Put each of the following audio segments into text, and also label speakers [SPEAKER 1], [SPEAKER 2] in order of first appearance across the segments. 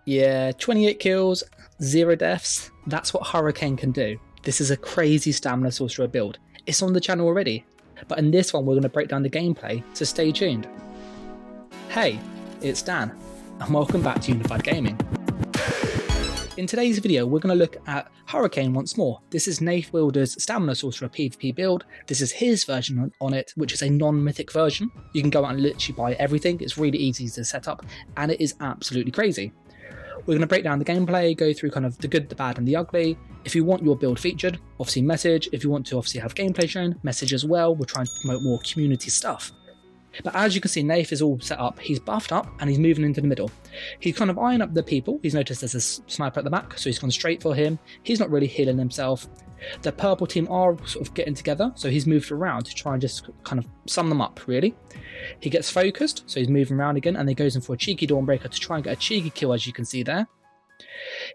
[SPEAKER 1] Yeah, 28 kills, 0 deaths. That's what Hurricane can do. This is a crazy stamina sorcerer build. It's on the channel already, but in this one we're going to break down the gameplay, so stay tuned. Hey, it's Dan, and welcome back to Unified Gaming. In today's video, we're going to look at Hurricane once more. This is Nath Wilder's Stamina Sorcerer PvP build. This is his version on it, which is a non-mythic version. You can go out and literally buy everything. It's really easy to set up, and it is absolutely crazy. We're going to break down the gameplay, go through kind of the good, the bad, and the ugly. If you want your build featured, obviously message. If you want to obviously have gameplay shown, message as well. We're trying to promote more community stuff. But as you can see, Nath is all set up. He's buffed up and he's moving into the middle. He's kind of eyeing up the people. He's noticed there's a sniper at the back, so he's gone straight for him. He's not really healing himself. The purple team are sort of getting together, so he's moved around to try and just kind of sum them up, really. He gets focused, so he's moving around again, and he goes in for a cheeky Dawnbreaker to try and get a cheeky kill, as you can see there.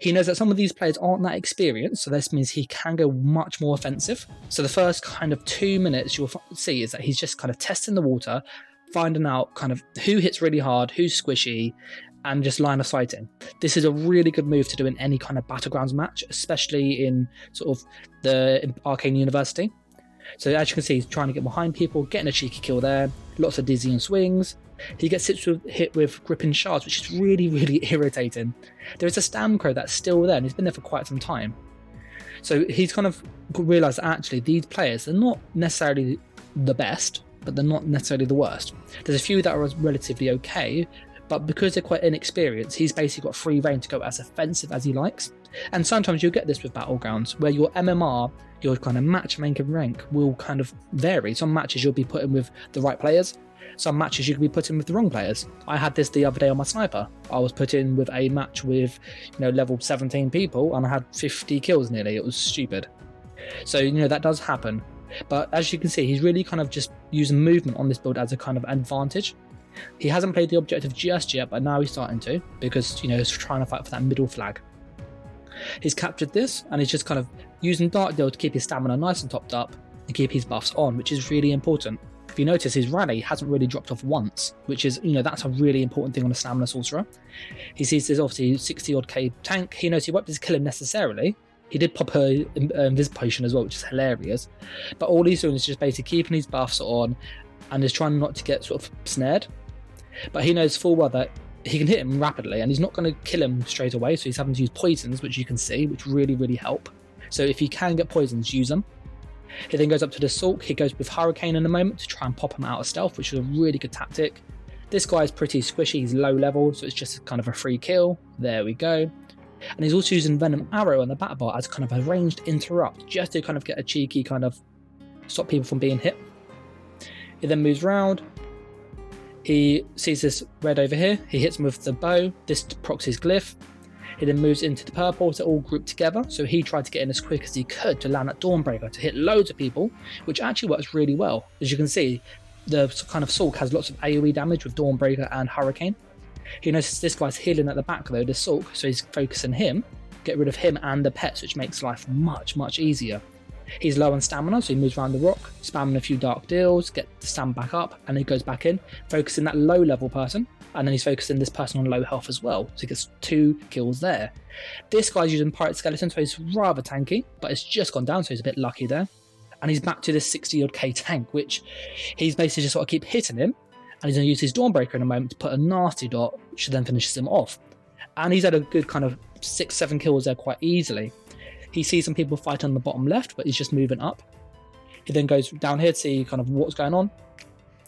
[SPEAKER 1] He knows that some of these players aren't that experienced, so this means he can go much more offensive. So the first kind of 2 minutes you'll see is that he's just kind of testing the water, finding out kind of who hits really hard, who's squishy, and just line of sighting. This is a really good move to do in any kind of Battlegrounds match, especially in sort of the Arcane University. So as you can see, he's trying to get behind people, getting a cheeky kill there, lots of dizzying swings. He gets hit with gripping shards, which is really, really irritating. There is a Stamcrow that's still there, and he's been there for quite some time. So he's kind of realised that actually these players are not necessarily the best, but they're not necessarily the worst. There's a few that are relatively okay, but because they're quite inexperienced, he's basically got free reign to go as offensive as he likes. And sometimes you'll get this with Battlegrounds, where your MMR, your kind of matchmaking rank, will kind of vary. Some matches you'll be putting with the right players, some matches you can be putting with the wrong players. I had this the other day on my sniper. I was put in with a match with, level 17 people, and I had 50 kills nearly. It was stupid. So, that does happen. But as you can see, he's really kind of just using movement on this build as a kind of advantage. He hasn't played the objective just yet, but now he's starting to, because, he's trying to fight for that middle flag. He's captured this, and he's just kind of using Darkdeal to keep his stamina nice and topped up, and keep his buffs on, which is really important. If you notice, his rally hasn't really dropped off once, which is, that's a really important thing on a Stamina Sorcerer. He sees there's obviously 60 odd K tank. He knows he won't be able to kill him necessarily. He did pop her Invis potion as well, which is hilarious. But all he's doing is just basically keeping his buffs on and is trying not to get sort of snared. But he knows full well that he can hit him rapidly and he's not going to kill him straight away. So he's having to use poisons, which you can see, which really, really help. So if you can get poisons, use them. He then goes up to the Sulk. He goes with Hurricane in a moment to try and pop him out of stealth, which is a really good tactic. This guy is pretty squishy. He's low level, so it's just kind of a free kill. There we go. And he's also using Venom Arrow on the bat bar as kind of a ranged interrupt, just to kind of get a cheeky kind of stop people from being hit. He then moves around. He sees this red over here. He hits him with the bow. This procs his glyph. He then moves into the purple to all group together. So he tried to get in as quick as he could to land that Dawnbreaker to hit loads of people, which actually works really well. As you can see, the kind of Sulk has lots of AoE damage with Dawnbreaker and Hurricane. He notices this guy's healing at the back though, the Sulk, so he's focusing him, get rid of him and the pets, which makes life much, much easier. He's low on stamina, so he moves around the rock, spamming a few dark deals, get the stam back up, and he goes back in, focusing that low level person, and then he's focusing this person on low health as well, so he gets 2 kills there. This guy's using Pirate Skeleton, so he's rather tanky, but it's just gone down, so he's a bit lucky there. And he's back to this 60 odd K tank, which he's basically just got to keep hitting him, and he's going to use his Dawnbreaker in a moment to put a nasty dot, which then finishes him off. And he's had a good kind of 6-7 kills there quite easily. He sees some people fight on the bottom left, but he's just moving up. He then goes down here to see kind of what's going on.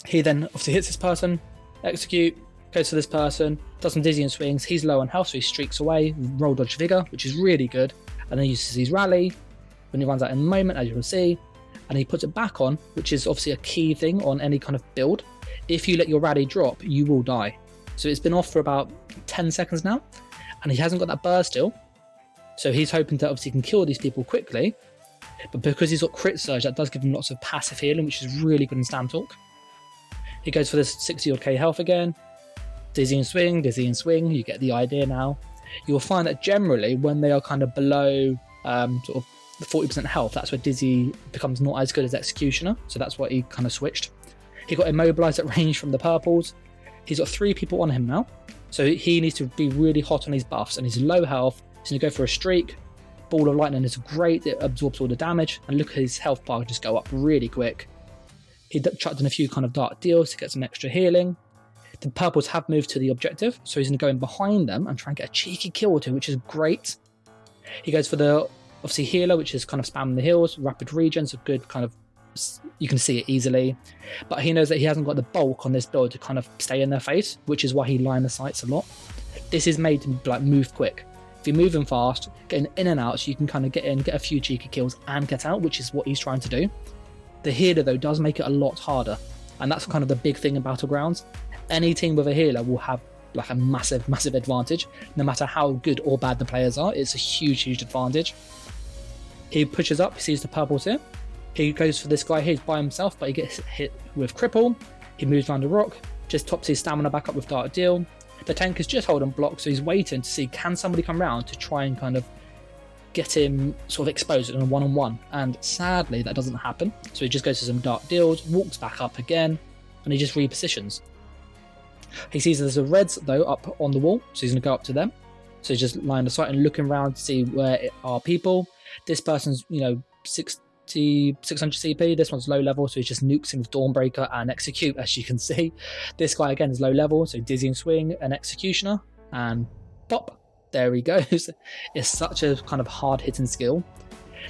[SPEAKER 1] He then obviously hits this person, execute, goes to this person, does some dizzying swings. He's low on health, so he streaks away, roll dodge vigor, which is really good. And then he uses his rally when he runs out in a moment, as you can see, and he puts it back on, which is obviously a key thing on any kind of build. If you let your rally drop, you will die. So it's been off for about 10 seconds now, and he hasn't got that burst still. So he's hoping that obviously he can kill these people quickly, but because he's got crit surge, that does give him lots of passive healing, which is really good in Stam Talk. He goes for this 60 odd K health again, dizzy and swing, you get the idea now. You'll find that generally when they are kind of below sort of the 40% health, that's where Dizzy becomes not as good as Executioner, so that's why he kind of switched. He got immobilized at range from the purples. He's got 3 people on him now. So he needs to be really hot on his buffs, and he's low health. He's going to go for a streak. Ball of Lightning is great, it absorbs all the damage, and look at his health bar just go up really quick. He chucked in a few kind of dark deals to get some extra healing. The purples have moved to the objective, so he's going to go in behind them and try and get a cheeky kill or two, which is great. He goes for the, obviously, healer, which is kind of spamming the heals. Rapid regen's a good kind of, you can see it easily. But he knows that he hasn't got the bulk on this build to kind of stay in their face, which is why he line the sights a lot. This is made to like move quick. If you're moving fast, getting in and out, so you can kind of get in, get a few cheeky kills and get out, which is what he's trying to do. The healer, though, does make it a lot harder. And that's kind of the big thing in Battlegrounds. Any team with a healer will have like a massive advantage. No matter how good or bad the players are, it's a huge advantage. He pushes up, he sees the purples here. He goes for this guy here, he's by himself, but he gets hit with cripple. He moves around the rock, just tops his stamina back up with Dark Deal. The tank is just holding block, so he's waiting to see can somebody come round to try and kind of get him sort of exposed in a one-on-one. And sadly, that doesn't happen. So he just goes to some Dark Deals, walks back up again, and he just repositions. He sees there's a reds, though, up on the wall, so he's going to go up to them. So he's just line of sight and looking around to see where it are people. This person's, 600 CP. This one's low level, so he just nukes him with Dawnbreaker and Execute, as you can see. This guy again is low level, so Dizzying Swing and Executioner, and pop, there he goes. It's such a kind of hard hitting skill.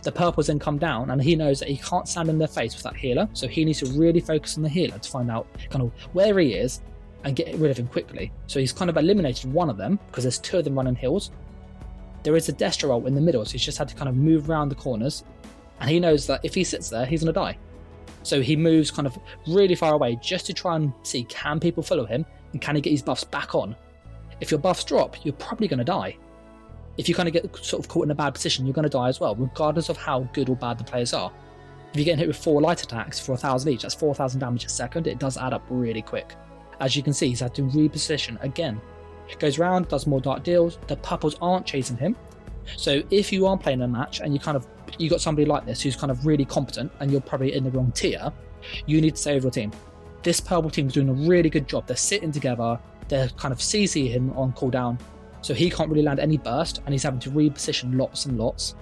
[SPEAKER 1] The purples then come down, and he knows that he can't stand in their face with that healer, so he needs to really focus on the healer to find out kind of where he is and get rid of him quickly. So he's kind of eliminated one of them because there's two of them running heals. There is a Destro ult in the middle, so he's just had to kind of move around the corners. And he knows that if he sits there, he's going to die. So he moves kind of really far away just to try and see, can people follow him? And can he get his buffs back on? If your buffs drop, you're probably going to die. If you kind of get sort of caught in a bad position, you're going to die as well, regardless of how good or bad the players are. If you're getting hit with 4 light attacks for 1,000 each, that's 4,000 damage a second. It does add up really quick. As you can see, he's had to reposition again. Goes around, does more Dark Deals. The purples aren't chasing him. So if you are playing a match and you got somebody like this who's kind of really competent and you're probably in the wrong tier, you need to save your team. This purple team is doing a really good job. They're sitting together, they're kind of CC him on cooldown, so he can't really land any burst, and he's having to reposition lots and lots,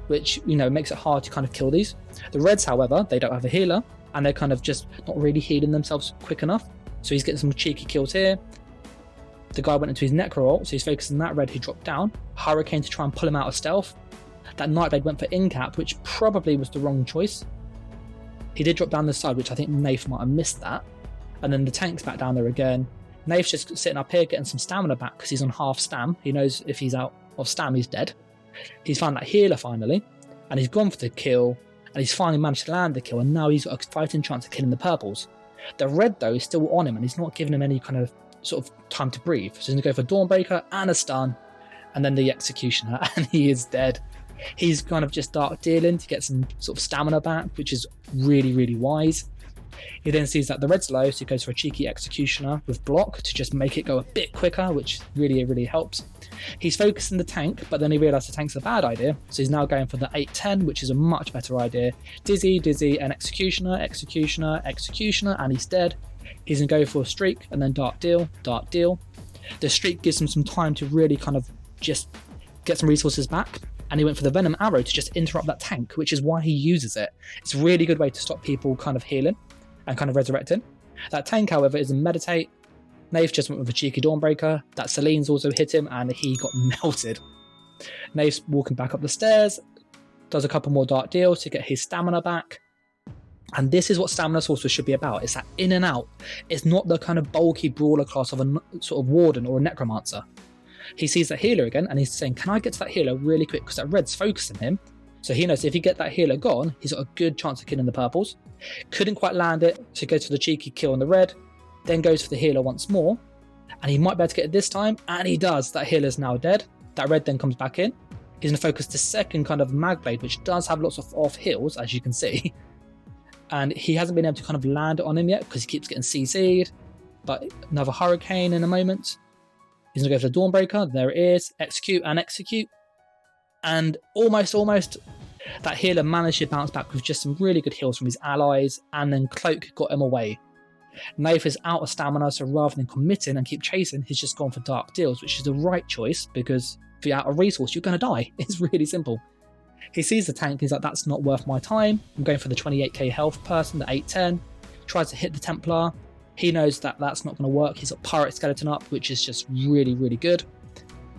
[SPEAKER 1] which makes it hard to kind of kill these. The reds, however, they don't have a healer, and they're kind of just not really healing themselves quick enough, so he's getting some cheeky kills here. The guy went into his Necro ult, so he's focusing on that red who dropped down. Hurricane to try and pull him out of stealth. That Nightblade went for in-cap, which probably was the wrong choice. He did drop down the side, which I think Nath might have missed that. And then the tank's back down there again. Nath's just sitting up here getting some stamina back because he's on half stam. He knows if he's out of stam, he's dead. He's found that healer finally, and he's gone for the kill, and he's finally managed to land the kill, and now he's got a fighting chance of killing the purples. The red, though, is still on him, and he's not giving him any kind of sort of time to breathe. So he's going to go for Dawnbreaker and a stun, and then the Executioner, and he is dead. He's kind of just Dark Dealing to get some sort of stamina back, which is really wise. He then sees that the red's low, so he goes for a cheeky Executioner with block to just make it go a bit quicker, which really helps. He's focusing the tank, but then he realised the tank's a bad idea, so he's now going for the 8-10, which is a much better idea. Dizzy, and Executioner, and he's dead. He's going to go for a streak, and then Dark Deal. The streak gives him some time to really kind of just get some resources back, and he went for the Venom Arrow to just interrupt that tank, which is why he uses it. It's a really good way to stop people kind of healing and kind of resurrecting. That tank, however, is in Meditate. Nath just went with a cheeky Dawnbreaker. That Celine's also hit him, and he got melted. Nath's walking back up the stairs, does a couple more Dark Deals to get his stamina back. And this is what Stamina Sorcerer should be about. It's that in and out. It's not the kind of bulky brawler class of a sort of Warden or a Necromancer. He sees that healer again, and he's saying, can I get to that healer really quick? Because that red's focusing him. So he knows if he get that healer gone, he's got a good chance of killing the purples. Couldn't quite land it, so he goes for the cheeky kill on the red, then goes for the healer once more, and he might be able to get it this time, and he does. That healer's now dead. That red then comes back in. He's going to focus the second kind of Magblade, which does have lots of off heals, as you can see. And he hasn't been able to kind of land it on him yet because he keeps getting CC'd. But another Hurricane in a moment. He's going to go for the Dawnbreaker. There it is. Execute. And almost that healer managed to bounce back with just some really good heals from his allies. And then Cloak got him away. Nath is out of stamina, so rather than committing and keep chasing, he's just gone for dark deals, which is the right choice because if you're out of resource, you're going to die. It's really simple. He sees the tank, he's like, that's not worth my time. I'm going for the 28k health person, the 810. Tries to hit the Templar. He knows that that's not going to work. He's got Pirate Skeleton up, which is just really, really good.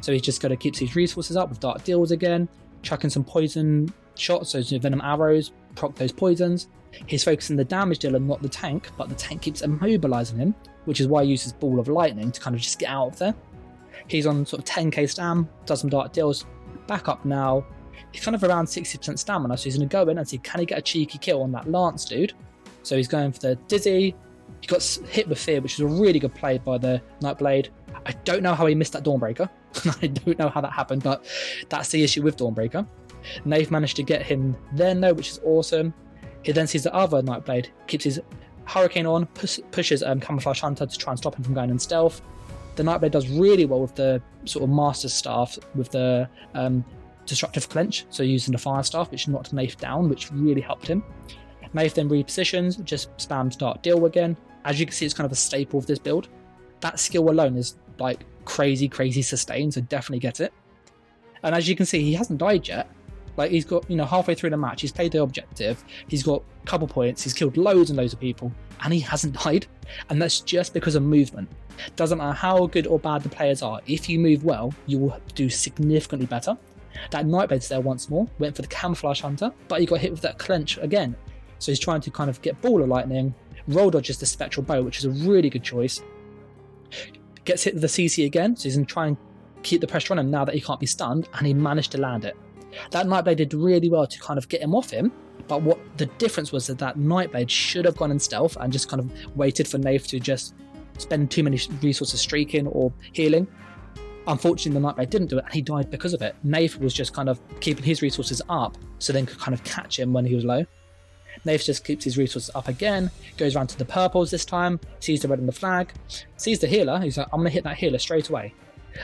[SPEAKER 1] So he's just going to keep his resources up with dark deals again, chucking some poison shots, those venom arrows, proc those poisons. He's focusing the damage dealer, not the tank, but the tank keeps immobilizing him, which is why he uses Ball of Lightning to kind of just get out of there. He's on sort of 10k stam, does some dark deals, back up now. He's kind of around 60% stamina, so he's going to go in and see can he get a cheeky kill on that Lance dude. So he's going for the Dizzy. He got hit with Fear, which is a really good play by the Nightblade. I don't know how he missed that Dawnbreaker. I don't know how that happened, but that's the issue with Dawnbreaker. Nath managed to get him then though, which is awesome. He then sees the other Nightblade, keeps his Hurricane on, pushes Camouflage Hunter to try and stop him from going in stealth. The Nightblade does really well with the sort of Master Staff, with the Destructive Clench, so using the Fire Staff, which knocked Nath down, which really helped him. Nath then repositions, just spams Dark Deal again. As you can see, it's kind of a staple of this build. That skill alone is like crazy sustain, so definitely get it. And as you can see, he hasn't died yet. Like, he's got, halfway through the match, he's played the objective, he's got a couple points, he's killed loads and loads of people, and he hasn't died. And that's just because of movement. Doesn't matter how good or bad the players are, if you move well, you will do significantly better. That Nightblade's there once more, went for the Camouflage Hunter, but he got hit with that clench again. So he's trying to kind of get Ball of Lightning, roll dodges the Spectral Bow, which is a really good choice. Gets hit with the CC again, so he's going to try and keep the pressure on him now that he can't be stunned, and he managed to land it. That Nightblade did really well to kind of get him off him, but what the difference was that Nightblade should have gone in stealth and just kind of waited for Nath to just spend too many resources streaking or healing. Unfortunately, the Nightblade didn't do it, and he died because of it. Nath was just kind of keeping his resources up, so then could kind of catch him when he was low. Nath just keeps his resources up again, goes around to the purples this time, sees the red on the flag, sees the healer, he's like, I'm going to hit that healer straight away.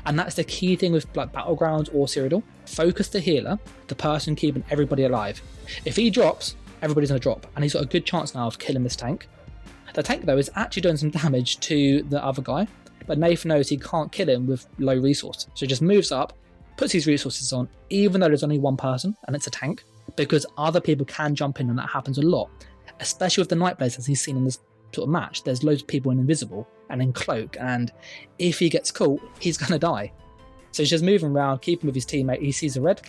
[SPEAKER 1] And that's the key thing with like Battlegrounds or Cyrodiil. Focus the healer, the person keeping everybody alive. If he drops, everybody's going to drop, and he's got a good chance now of killing this tank. The tank though is actually doing some damage to the other guy, but Nath knows he can't kill him with low resource, so he just moves up, puts his resources on, even though there's only one person and it's a tank, because other people can jump in, and that happens a lot, especially with the Nightblades as he's seen in this sort of match. There's loads of people in Invisible and in Cloak, and if he gets caught, he's going to die. So he's just moving around, keeping with his teammate. He sees a red.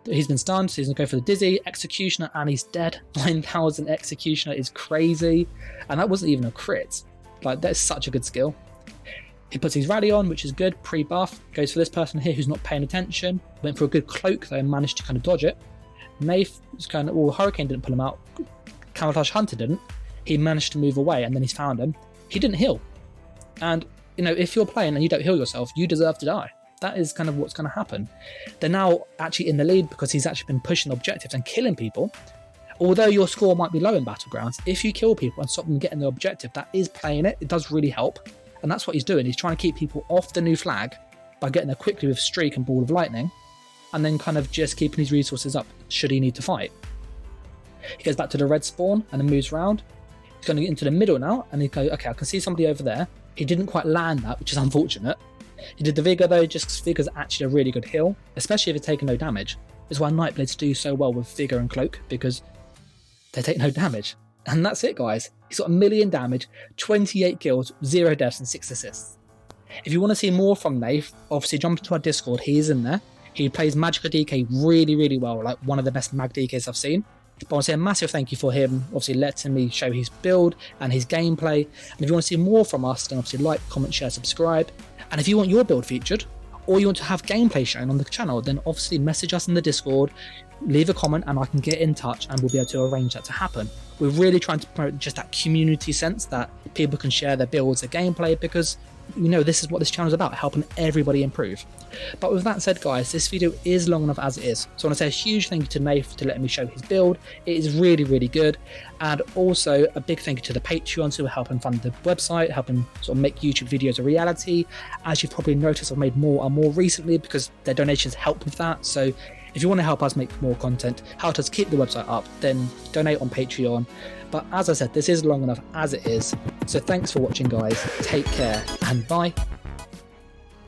[SPEAKER 1] He's been stunned, so he's going to go for the Dizzy, Executioner, and he's dead. 9,000 Executioner is crazy, and that wasn't even a crit. Like, that's such a good skill. He puts his Rally on, which is good, pre-buff. Goes for this person here who's not paying attention. Went for a good Cloak though and managed to kind of dodge it. Nath was kind of, well, Hurricane didn't pull him out. Camouflage Hunter didn't. He managed to move away, and then he's found him. He didn't heal. And, if you're playing and you don't heal yourself, you deserve to die. That is kind of what's going to happen. They're now actually in the lead because he's actually been pushing objectives and killing people. Although your score might be low in Battlegrounds, if you kill people and stop them getting the objective, that is playing it. It does really help. And that's what he's doing. He's trying to keep people off the new flag by getting there quickly with Streak and Ball of Lightning, and then kind of just keeping his resources up should he need to fight. He goes back to the red spawn and then moves around. He's going to get into the middle now, and he goes, okay, I can see somebody over there. He didn't quite land that, which is unfortunate. He did the Vigor though, just because Vigor's actually a really good heal, especially if it's taking no damage. That's why Nightblades do so well with Vigor and Cloak, because they take no damage. And that's it, guys. He's got 1 million damage, 28 kills, 0 deaths, and 6 assists. If you want to see more from Nath, obviously jump into our Discord. He is in there. He plays Magica DK really well, like one of the best Mag DKs I've seen. But I want to say a massive thank you for him, obviously letting me show his build and his gameplay. And if you want to see more from us, then obviously like, comment, share, subscribe. And if you want your build featured, or you want to have gameplay shown on the channel, then obviously message us in the Discord, leave a comment, and I can get in touch and we'll be able to arrange that to happen. We're really trying to promote just that community sense that people can share their builds, their gameplay, because this is what this channel is about, helping everybody improve. But with that said, guys, this video is long enough as it is, so I want to say a huge thank you to Nath to letting me show his build. It is really good, and also a big thank you to the Patreons who are helping fund the website, helping sort of make YouTube videos a reality. As you've probably noticed, I've made more and more recently because their donations help with that. So If you want to help us make more content, help us keep the website up, then donate on Patreon. But as I said, this is long enough as it is. So thanks for watching, guys. Take care and bye.